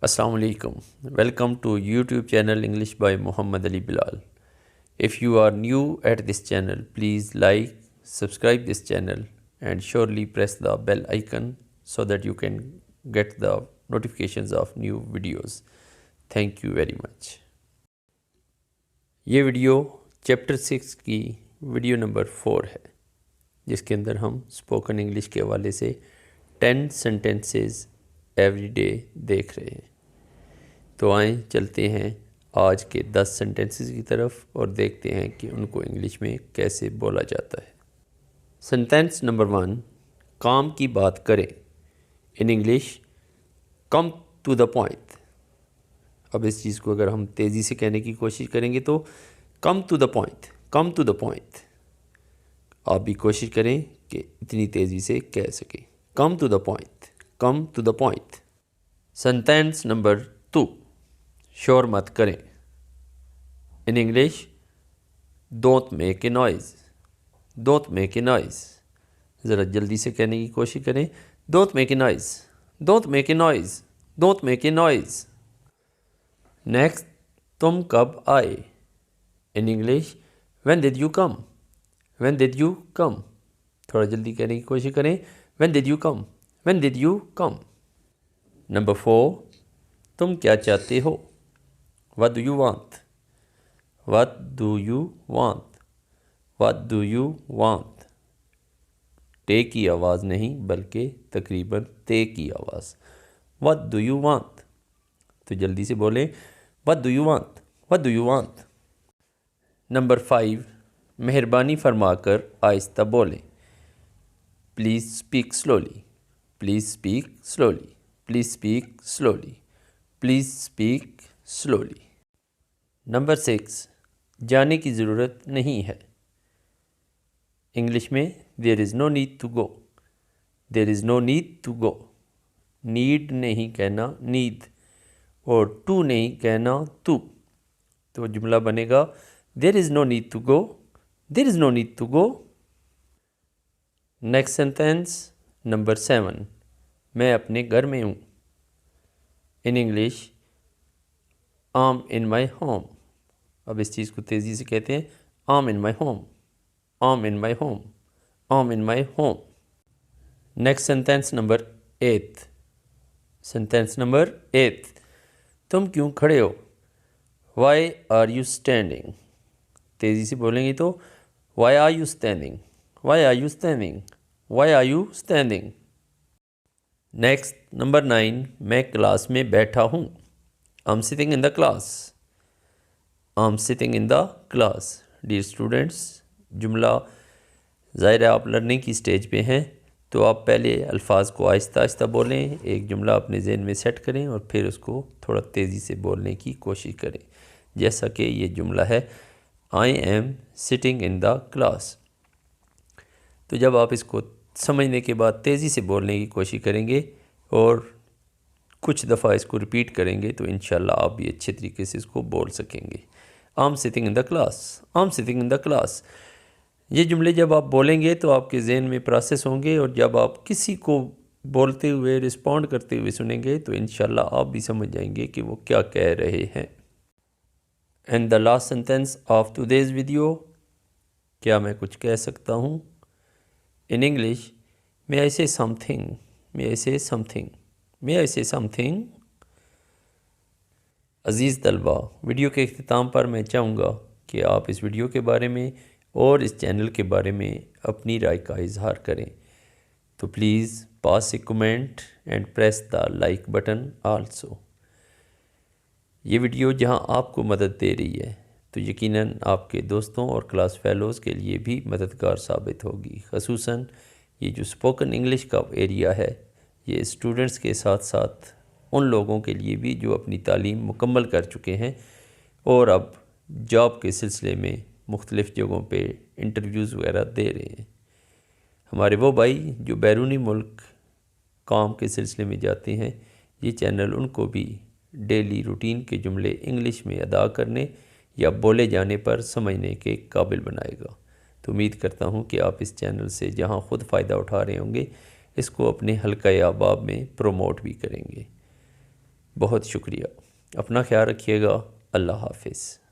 Assalamu alaikum. Welcome to YouTube channel English by Muhammad Ali Bilal. If you are new at this channel, please like, subscribe this channel and surely press the bell icon so that you can get the notifications of new videos. Thank you very much. ये video chapter 6 की video number 4 है, जिसके अंदर हम spoken English के हवाले से 10 sentences every day देख रहे हैं। तो आएँ चलते हैं आज के 10 सेंटेंसेस की तरफ और देखते हैं कि उनको इंग्लिश में कैसे बोला जाता है। सेंटेंस नंबर 1, काम की बात करें। In English, come to the point. अब इस चीज़ को अगर हम तेज़ी से कहने की कोशिश करेंगे तो come to the point, come to the point. आप भी कोशिश करें कि इतनी तेज़ी से कह सकें। Come to the point, come to the point. Sentence number 2, शोर मत करें। In English, don't make a noise, don't make a noise. ज़रा जल्दी से कहने की कोशिश करें। Don't make a noise, don't make a noise, don't make a noise. Next, तुम कब आए। In English, when did you come, when did you come. थोड़ा जल्दी कहने की कोशिश करें। When did you come, when did you come. Number 4, तुम क्या चाहते हो। What do you want, what do you want, what do you want. टे की आवाज़ नहीं बल्कि तकरीबन ते की आवाज़। What do you want. तो जल्दी से बोलें, what do you want, what do you want. Number 5, मेहरबानी फरमाकर आहिस्ता बोलें। Please speak slowly, please speak slowly, please speak slowly, please speak slowly. Number 6, जाने की ज़रूरत नहीं है। इंग्लिश में, there is no need to go, there is no need to go. Need नहीं कहना नीड, और टू नहीं कहना टू। तो जुमला बनेगा, there is no need to go, there is no need to go. Next sentence number 7, मैं अपने घर में हूँ। In English, I am in my home. अब इस चीज़ को तेज़ी से कहते हैं, I am in my home, I am in my home, I am in my home. Next sentence number 8, sentence number 8, तुम क्यों खड़े हो। Why are you standing. तेज़ी से बोलेंगे तो why are you standing, why are you standing, why are you standing. Next number 9, मैं class में बैठा हूँ। I am sitting in the class, I am sitting in the class. Dear students, जुमला ज़ाहिर है आप लर्निंग की स्टेज पे हैं, तो आप पहले अल्फाज को आहिस्ता आहिस्ता बोलें, एक जुमला अपने जहन में सेट करें और फिर उसको थोड़ा तेज़ी से बोलने की कोशिश करें। जैसा कि ये जुमला है, आई am sitting in the class. तो जब आप इसको समझने के बाद तेज़ी से बोलने की कोशिश करेंगे और कुछ दफ़ा इसको रिपीट करेंगे तो इंशाल्लाह आप भी अच्छे तरीके से इसको बोल सकेंगे। आई am sitting in the class, I am sitting in the class. ये जुमले जब आप बोलेंगे तो आपके जहन में प्रोसेस होंगे, और जब आप किसी को बोलते हुए रिस्पॉन्ड करते हुए सुनेंगे तो इंशाल्लाह आप भी समझ जाएंगे कि वो क्या कह रहे हैं। And the last sentence of today's video, क्या मैं कुछ कह सकता हूँ। इन इंग्लिश, मे आई से समथिंग, मे आई से समथिंग, मे आई से समथिंग। अज़ीज़ तलबा, वीडियो के अख्तिताम पर मैं चाहूँगा कि आप इस वीडियो के बारे में और इस चैनल के बारे में अपनी राय का इजहार करें। तो please pass A comment and press the like button also. ये वीडियो जहां आपको मदद दे रही है तो यकीनन आपके दोस्तों और क्लास फेलोज़ के लिए भी मददगार साबित होगी। ख़ुसूसन ये जो स्पोकन इंग्लिश का एरिया है, ये स्टूडेंट्स के साथ साथ उन लोगों के लिए भी जो अपनी तालीम मुकम्मल कर चुके हैं और अब जॉब के सिलसिले में मुख्तलिफ़ जगहों पे इंटरव्यूज़ वगैरह दे रहे हैं। हमारे वो भाई जो बैरूनी मुल्क काम के सिलसिले में जाते हैं, ये चैनल उनको भी डेली रूटीन के जुमले इंग्लिश में अदा करने या बोले जाने पर समझने के काबिल बनाएगा। तो उम्मीद करता हूँ कि आप इस चैनल से जहाँ ख़ुद फ़ायदा उठा रहे होंगे, इसको अपने हल्का अहबाब में प्रमोट भी करेंगे। बहुत शुक्रिया। अपना ख्याल रखिएगा। अल्लाह हाफिज़।